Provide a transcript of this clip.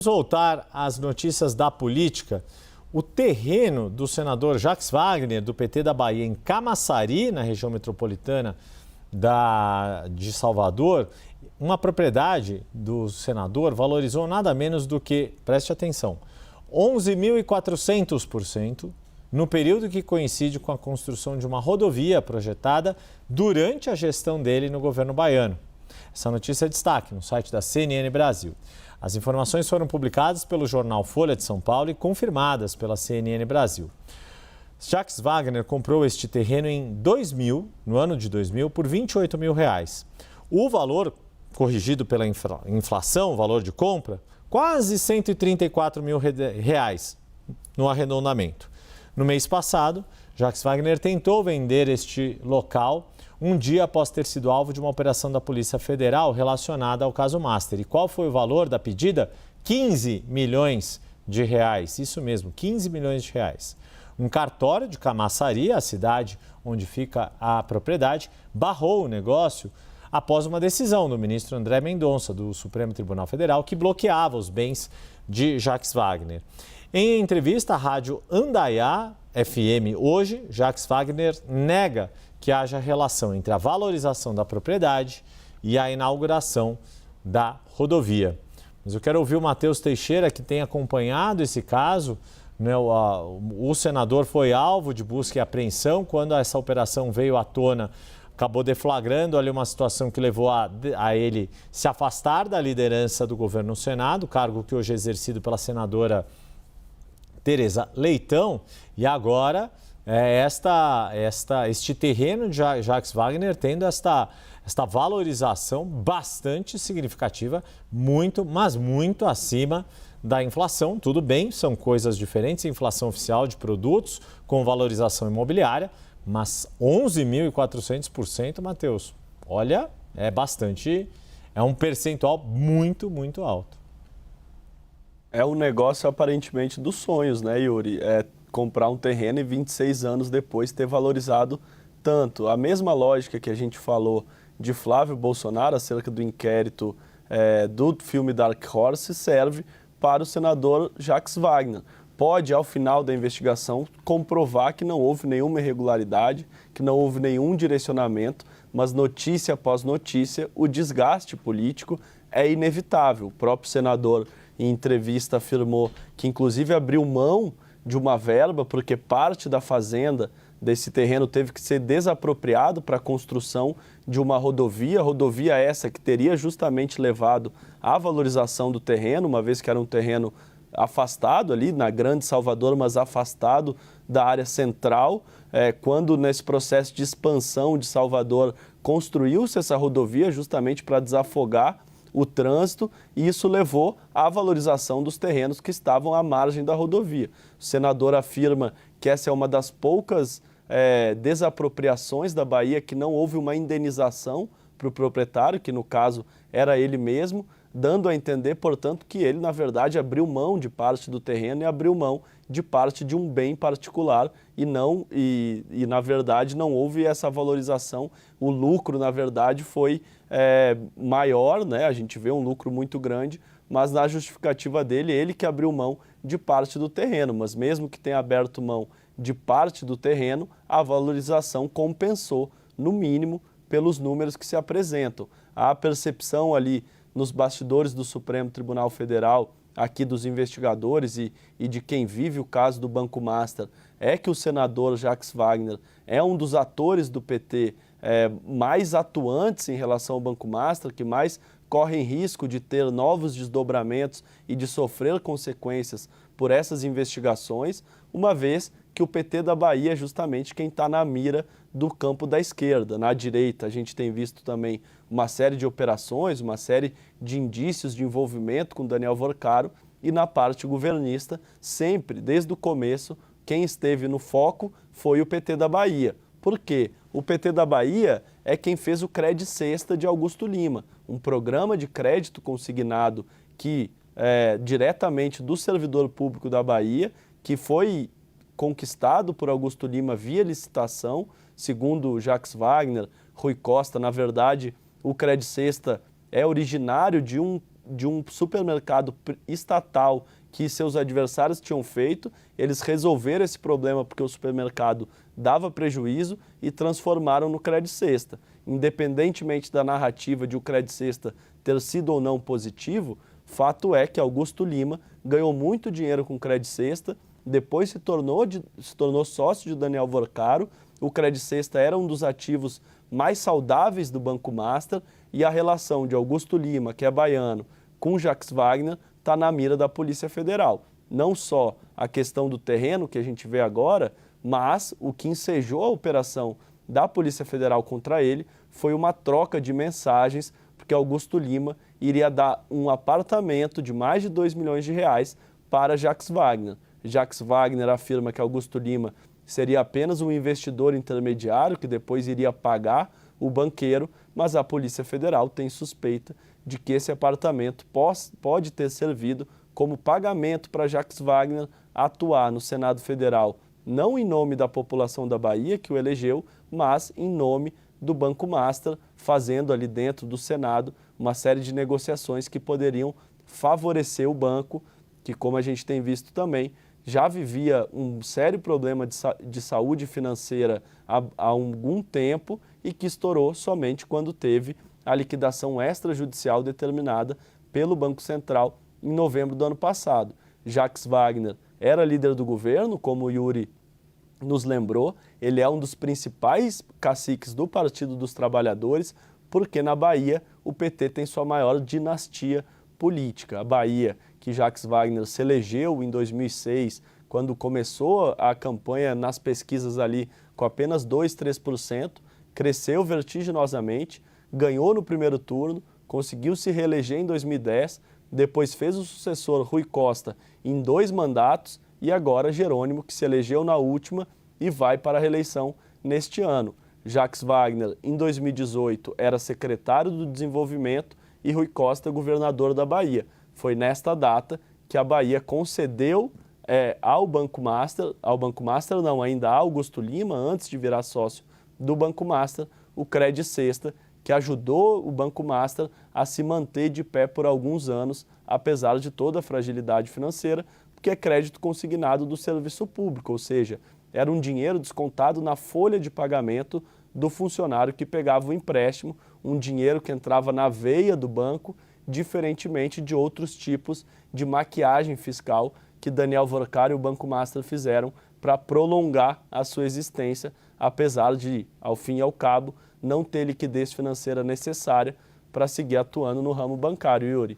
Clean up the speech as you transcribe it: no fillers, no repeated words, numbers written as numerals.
Voltar às notícias da política. O terreno do senador Jacques Wagner, do PT da Bahia, em Camaçari, na região metropolitana de Salvador, uma propriedade do senador valorizou nada menos do que, preste atenção, 11.400% no período que coincide com a construção de uma rodovia projetada durante a gestão dele no governo baiano. Essa notícia é destaque no site da CNN Brasil. As informações foram publicadas pelo jornal Folha de São Paulo e confirmadas pela CNN Brasil. Jacques Wagner comprou este terreno no ano de 2000, por R$28 mil. O valor, corrigido pela inflação, o valor de compra, quase R$134 mil no arredondamento. No mês passado, Jacques Wagner tentou vender este local um dia após ter sido alvo de uma operação da Polícia Federal relacionada ao caso Master. E qual foi o valor da pedida? 15 milhões de reais. Isso mesmo, 15 milhões de reais. Um cartório de Camaçari, a cidade onde fica a propriedade, barrou o negócio após uma decisão do ministro André Mendonça, do Supremo Tribunal Federal, que bloqueava os bens de Jacques Wagner. Em entrevista à rádio Andaiá FM hoje, Jacques Wagner nega que haja relação entre a valorização da propriedade e a inauguração da rodovia. Mas eu quero ouvir o Matheus Teixeira, que tem acompanhado esse caso. O senador foi alvo de busca e apreensão. Quando essa operação veio à tona, acabou deflagrando ali uma situação que levou a ele se afastar da liderança do governo no Senado, cargo que hoje é exercido pela senadora Tereza Leitão, e agora este terreno de Jacques Wagner tendo esta valorização bastante significativa, mas muito acima da inflação. Tudo bem, são coisas diferentes, inflação oficial de produtos com valorização imobiliária, mas 11.400%, Matheus, olha, é um percentual muito, muito alto. É um negócio aparentemente dos sonhos, né, Yuri? Comprar um terreno e 26 anos depois ter valorizado tanto. A mesma lógica que a gente falou de Flávio Bolsonaro acerca do inquérito do filme Dark Horse serve para o senador Jacques Wagner. Pode, ao final da investigação, comprovar que não houve nenhuma irregularidade, que não houve nenhum direcionamento, mas notícia após notícia, o desgaste político é inevitável. O próprio senador, em entrevista, afirmou que, inclusive, abriu mão de uma verba, porque parte da fazenda desse terreno teve que ser desapropriado para a construção de uma rodovia essa que teria justamente levado à valorização do terreno, uma vez que era um terreno afastado ali na Grande Salvador, mas afastado da área central. Quando nesse processo de expansão de Salvador construiu-se essa rodovia justamente para desafogar o trânsito, e isso levou à valorização dos terrenos que estavam à margem da rodovia. O senador afirma que essa é uma das poucas desapropriações da Bahia que não houve uma indenização para o proprietário, que no caso era ele mesmo, dando a entender, portanto, que ele, na verdade, abriu mão de parte do terreno e abriu mão de parte de um bem particular e, na verdade, não houve essa valorização. O lucro, na verdade, foi maior, né? A gente vê um lucro muito grande, mas na justificativa dele, ele que abriu mão de parte do terreno. Mas mesmo que tenha aberto mão de parte do terreno, a valorização compensou, no mínimo, pelos números que se apresentam. A percepção ali nos bastidores do Supremo Tribunal Federal, aqui dos investigadores e de quem vive o caso do Banco Master, é que o senador Jacques Wagner é um dos atores do PT mais atuantes em relação ao Banco Master, que mais correm risco de ter novos desdobramentos e de sofrer consequências por essas investigações, uma vez que o PT da Bahia é justamente quem está na mira do campo da esquerda. Na direita, a gente tem visto também uma série de operações, uma série de indícios de envolvimento com Daniel Worcaro, e na parte governista, sempre, desde o começo, quem esteve no foco foi o PT da Bahia. Por quê? O PT da Bahia é quem fez o Cred Sexta de Augusto Lima, um programa de crédito consignado que diretamente do servidor público da Bahia, que foi conquistado por Augusto Lima via licitação, segundo Jacques Wagner, Rui Costa. Na verdade, o Cred Sexta é originário de um de um supermercado estatal que seus adversários tinham feito, eles resolveram esse problema porque o supermercado dava prejuízo e transformaram no Crédito Sexta. Independentemente da narrativa de o Crédito Sexta ter sido ou não positivo, fato é que Augusto Lima ganhou muito dinheiro com o Crédito Sexta, depois se tornou sócio de Daniel Vorcaro. O Crédito Sexta era um dos ativos mais saudáveis do Banco Master e a relação de Augusto Lima, que é baiano, com Jacques Wagner está na mira da Polícia Federal. Não só a questão do terreno que a gente vê agora, mas o que ensejou a operação da Polícia Federal contra ele foi uma troca de mensagens, porque Augusto Lima iria dar um apartamento de mais de 2 milhões de reais para Jacques Wagner. Jacques Wagner afirma que Augusto Lima seria apenas um investidor intermediário que depois iria pagar o banqueiro, mas a Polícia Federal tem suspeita de que esse apartamento pode ter servido como pagamento para Jacques Wagner atuar no Senado Federal, não em nome da população da Bahia, que o elegeu, mas em nome do Banco Master, fazendo ali dentro do Senado uma série de negociações que poderiam favorecer o banco, que, como a gente tem visto também, já vivia um sério problema de saúde financeira há algum tempo e que estourou somente quando teve a liquidação extrajudicial determinada pelo Banco Central em novembro do ano passado. Jacques Wagner era líder do governo, como o Yuri nos lembrou, ele é um dos principais caciques do Partido dos Trabalhadores, porque na Bahia o PT tem sua maior dinastia política. A Bahia, que Jacques Wagner se elegeu em 2006, quando começou a campanha nas pesquisas ali com apenas 2, 3%, cresceu vertiginosamente, ganhou no primeiro turno, conseguiu se reeleger em 2010, depois fez o sucessor Rui Costa em 2 mandatos e agora Jerônimo, que se elegeu na última e vai para a reeleição neste ano. Jacques Wagner, em 2018, era secretário do Desenvolvimento e Rui Costa, governador da Bahia. Foi nesta data que a Bahia concedeu ao Banco Master não, ainda a Augusto Lima, antes de virar sócio do Banco Master, o Crédito Sexta, que ajudou o Banco Master a se manter de pé por alguns anos, apesar de toda a fragilidade financeira, porque é crédito consignado do serviço público, ou seja, era um dinheiro descontado na folha de pagamento do funcionário que pegava o empréstimo, um dinheiro que entrava na veia do banco, diferentemente de outros tipos de maquiagem fiscal que Daniel Vorcaro e o Banco Master fizeram para prolongar a sua existência, apesar de, ao fim e ao cabo, não ter liquidez financeira necessária para seguir atuando no ramo bancário, Yuri.